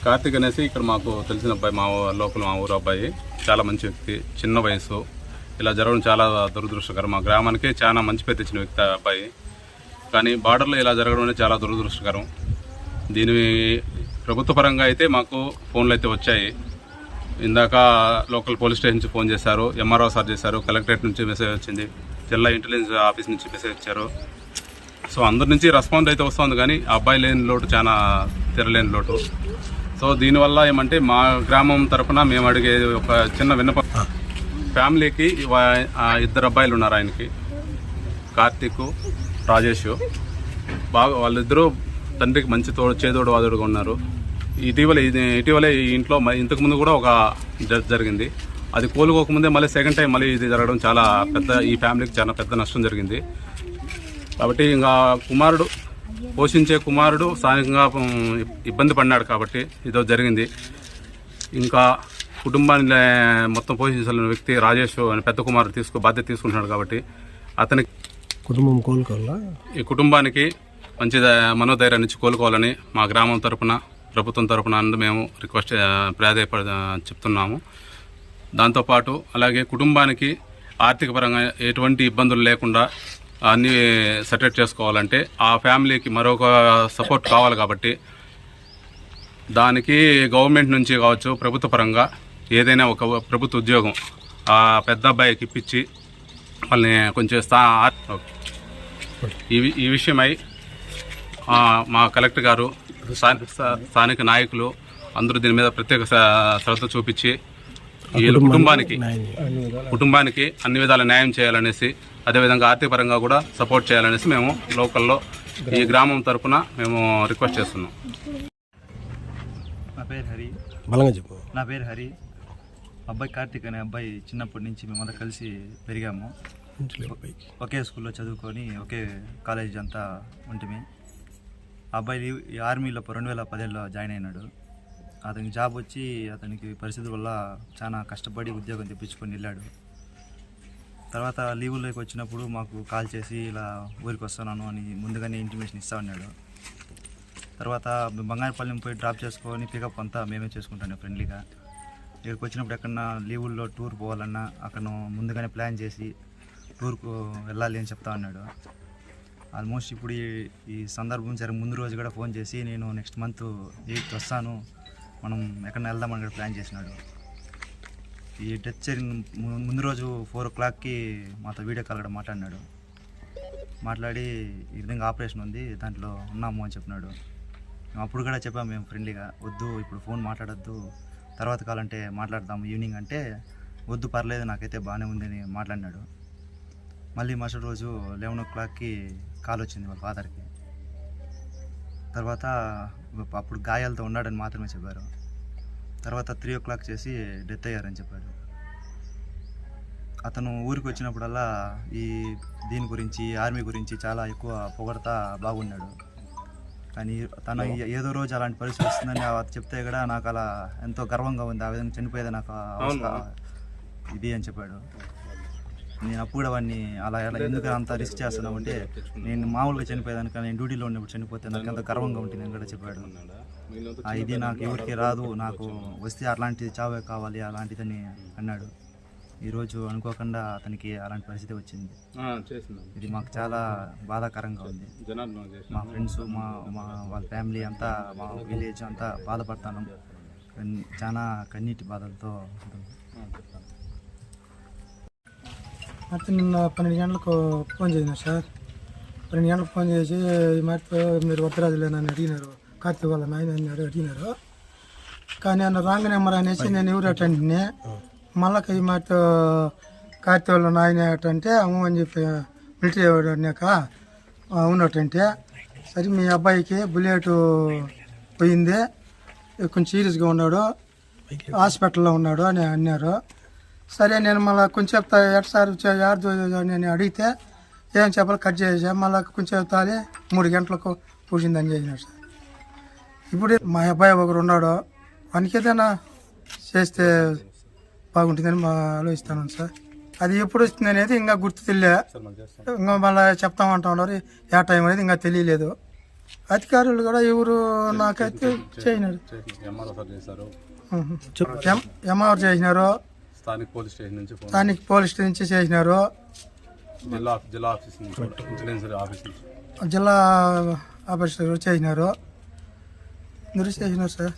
కార్తీక్ అనేసి ఇక్కడ మాకు తెలిసిన అబ్బాయి, మా ఊరు అబ్బాయి. చాలా మంచి వ్యక్తి, చిన్న వయసు. ఇలా జరగడం చాలా దురదృష్టకరం. మా గ్రామానికి చాలా మంచి పేరు తెచ్చిన వ్యక్తి అబ్బాయి. కానీ బార్డర్లో ఇలా జరగడం అనేది చాలా దురదృష్టకరం. దీని ప్రభుత్వ పరంగా అయితే మాకు ఫోన్లు అయితే వచ్చాయి. ఇందాక లోకల్ పోలీస్ స్టేషన్ నుంచి ఫోన్ చేశారు, ఎంఆర్ఓ సార్ చేశారు, కలెక్టరేట్ నుంచి మెసేజ్ వచ్చింది, జిల్లా ఇంటెలిజెన్స్ ఆఫీస్ నుంచి మెసేజ్ ఇచ్చారు. సో అందరి నుంచి రెస్పాన్స్ అయితే వస్తుంది, కానీ ఆ అబ్బాయి లేని లోటు చాలా తెరలేని లోటు. సో దీనివల్ల ఏమంటే మా గ్రామం తరఫున మేము అడిగేది ఒక చిన్న విన్నపం. ఫ్యామిలీకి 2 అబ్బాయిలు ఉన్నారు ఆయనకి, కార్తీక్, రాజేష్. బాగా వాళ్ళిద్దరూ తండ్రికి మంచి చేదోడు వాదోడుగా ఉన్నారు. ఇటీవలే ఈ ఇంట్లో ఇంతకుముందు కూడా ఒక డెత్ జరిగింది. అది కోలుకోకముందే మళ్ళీ సెకండ్ టైం మళ్ళీ ఇది జరగడం చాలా పెద్ద, ఈ ఫ్యామిలీకి చాలా పెద్ద నష్టం జరిగింది. కాబట్టి ఇంకా పోషించే కుమారుడు స్థానికంగా ఇబ్బంది పడినాడు కాబట్టి ఇదో జరిగింది. ఇంకా కుటుంబాన్ని మొత్తం పోషించాలని వ్యక్తి రాజేష్ అని పెద్ద కుమారుడు బాధ్యత తీసుకుంటున్నాడు. కాబట్టి అతనికి కుటుంబం కోలుకోవాలా, ఈ కుటుంబానికి మంచి మనోధైర్యాన్ని ఇచ్చి కోలుకోవాలని మా గ్రామం తరపున, ప్రభుత్వం తరపున మేము రిక్వెస్ట్ చెప్తున్నాము. దాంతోపాటు అలాగే కుటుంబానికి ఆర్థిక పరంగా ఎటువంటి ఇబ్బందులు లేకుండా అన్నీ సెటిల్ చేసుకోవాలంటే ఆ ఫ్యామిలీకి మరొక సపోర్ట్ కావాలి. కాబట్టి దానికి గవర్నమెంట్ నుంచి కావచ్చు, ప్రభుత్వ పరంగా ఏదైనా ఒక ప్రభుత్వ ఉద్యోగం ఆ పెద్ద అబ్బాయికి ఇప్పించి వాళ్ళని కొంచెం ఈ విషయమై మా కలెక్టర్ గారు, స్థానిక నాయకులు అందరూ దీని మీద ప్రత్యేక శ్రద్ధ చూపించి ఈ కుటుంబానికి అన్ని విధాల న్యాయం చేయాలనేసి, అదేవిధంగా ఆర్థిక పరంగా కూడా సపోర్ట్ చేయాలనేసి మేము లోకల్లో ఈ గ్రామం తరఫున మేము రిక్వెస్ట్ చేస్తున్నాం. నా పేరు హరి. అబ్బాయి కార్తీక్ అనే అబ్బాయి చిన్నప్పటి నుంచి మేమంతా కలిసి పెరిగాము. ఒకే స్కూల్లో చదువుకొని ఒకే కాలేజీ అంతా ఉంటుంది. అబ్బాయి ఆర్మీలో 2010లో జాయిన్ అయినాడు. అతనికి జాబ్ వచ్చి అతనికి పరిస్థితుల వల్ల చాలా కష్టపడి ఉద్యోగం తెప్పించుకొని వెళ్ళాడు. తర్వాత లీవుల్లోకి వచ్చినప్పుడు మాకు కాల్ చేసి ఇలా ఊరికి వస్తున్నాను అని ముందుగానే ఇంటిమేషన్ ఇస్తా ఉన్నాడు. తర్వాత బంగారపల్లి పోయి డ్రాప్ చేసుకొని పికప్ అంతా మేమే చేసుకుంటాను ఫ్రెండ్లీగా. ఇక్కడికి వచ్చినప్పుడు ఎక్కడన్నా లీవుల్లో టూర్ పోవాలన్నా అక్కడ ముందుగానే ప్లాన్ చేసి టూర్కు వెళ్ళాలి అని చెప్తా ఉన్నాడు. ఆల్మోస్ట్ ఇప్పుడు ఈ సందర్భం ముందు రోజు కూడా ఫోన్ చేసి నేను నెక్స్ట్ మంత్ 8th వస్తాను, మనం ఎక్కడన్నా వెళ్దామని కూడా ప్లాన్ చేసినాడు. ఈ డెత్ జరిగిన ముందు రోజు 4 o'clockకి మాతో వీడియో కాల్ కూడా మాట్లాడినాడు. మాట్లాడి ఈ విధంగా ఆపరేషన్ ఉంది, దాంట్లో ఉన్నాము అని చెప్పినాడు. అప్పుడు కూడా చెప్పాము మేము ఫ్రెండ్లీగా, వద్దు ఇప్పుడు ఫోన్ మాట్లాడొద్దు, తర్వాత కాలంటే మాట్లాడదాము ఈవినింగ్ అంటే, వద్దు పర్లేదు నాకైతే బాగానే ఉంది అని మాట్లాడినాడు. మళ్ళీ మరుసటి రోజు 11 o'clockకి కాల్ వచ్చింది వాళ్ళ ఫాదర్కి. తర్వాత అప్పుడు గాయాలతో ఉన్నాడని మాత్రమే చెప్పారు. తర్వాత 3 o'clock చేసి డెత్ అయ్యారని చెప్పాడు. అతను ఊరికి వచ్చినప్పుడల్లా దీని గురించి, ఆర్మీ గురించి చాలా ఎక్కువ పొగడతా బాగున్నాడు. కానీ తన ఏదో రోజు అలాంటి పరిస్థితి వస్తుందని చెప్తే కూడా నాకు అలా ఎంతో గర్వంగా ఉంది, ఆ విధంగా చనిపోయేది నాకు ఇది అని చెప్పాడు. నేను అప్పుడు కూడా వాడిని అలా ఎందుకు అంత రిస్క్ చేస్తున్నావు అంటే, నేను మామూలుగా చనిపోయేదానికి నేను డ్యూటీలో ఉన్నప్పుడు చనిపోతే నాకు ఎంత గర్వంగా ఉంటుంది అని కూడా చెప్పాడు. ఇది నాకు ఎవరికి రాదు, నాకు వస్తే అట్లాంటిది చావే కావాలి అలాంటిదని అన్నాడు. ఈరోజు అనుకోకుండా అతనికి అలాంటి పరిస్థితి వచ్చింది. ఇది మాకు చాలా బాధాకరంగా ఉంది. మా ఫ్రెండ్స్, వాళ్ళ ఫ్యామిలీ అంతా, మా విలేజ్ అంతా బాధపడతాను. చాలా కన్నీటి బాధలతో ఉంటుంది. అయితే నిన్న 12 గంటలకు ఫోన్ చేసినారు సార్. 12 గంటలకు ఫోన్ చేసి ఈ మాటతో మీరు వద్దరాజులేనని అడిగినారు, కార్తీక్ వాళ్ళ నాయన అడిగినారు. కానీ అన్న రాంగ్ నెంబర్ అనేసి నేను ఎవరు అటెండ్ని మళ్ళీ ఈ మాటతో కార్తీక్ వాళ్ళ నాయన అటంటే అమ్మ అని చెప్పి మిలిటరీ అన్నాక అవునటంటే, సరే మీ అబ్బాయికి బుల్లెట్ పోయింది, కొంచెం సీరియస్గా ఉన్నాడు, హాస్పిటల్లో ఉన్నాడు అని అన్నారు. సరే నేను మళ్ళీ కొంచెం ఎట్ సార్ నేను అడిగితే ఏం చెప్పాలి కట్ చేసా, మళ్ళీ కొంచెం తాలి 3 గంటలకు పూసిందని చేసినాడు సార్. ఇప్పుడు మా అబ్బాయి ఒకరు ఉన్నాడు, వానికి ఏదైనా చేస్తే బాగుంటుందని ఆలోచిస్తాను సార్. అది ఎప్పుడు వస్తుంది అనేది ఇంకా గుర్తు తెలియదు, ఇంకా మళ్ళీ చెప్తామంటా ఉన్నారు. ఏ టైం అనేది ఇంకా తెలియలేదు. అధికారులు కూడా ఎవరు నాకైతే చేయనారు. ఎంఆర్ఓ సార్ చేశారు, ఎంఆర్ చేసినారు, స్థానిక పోలీస్ స్టేషన్ నుంచి ఫోన్, స్థానిక పోలీస్ స్టేషన్ నుంచి చేసినారు, జిల్లా ఆఫీస్ నుంచి కూడా, విజిలెన్స్ ఆఫీస్ నుంచి. జిల్లా ఆఫీసర్ చేసినారు, అందరూ చేసినారు సార్.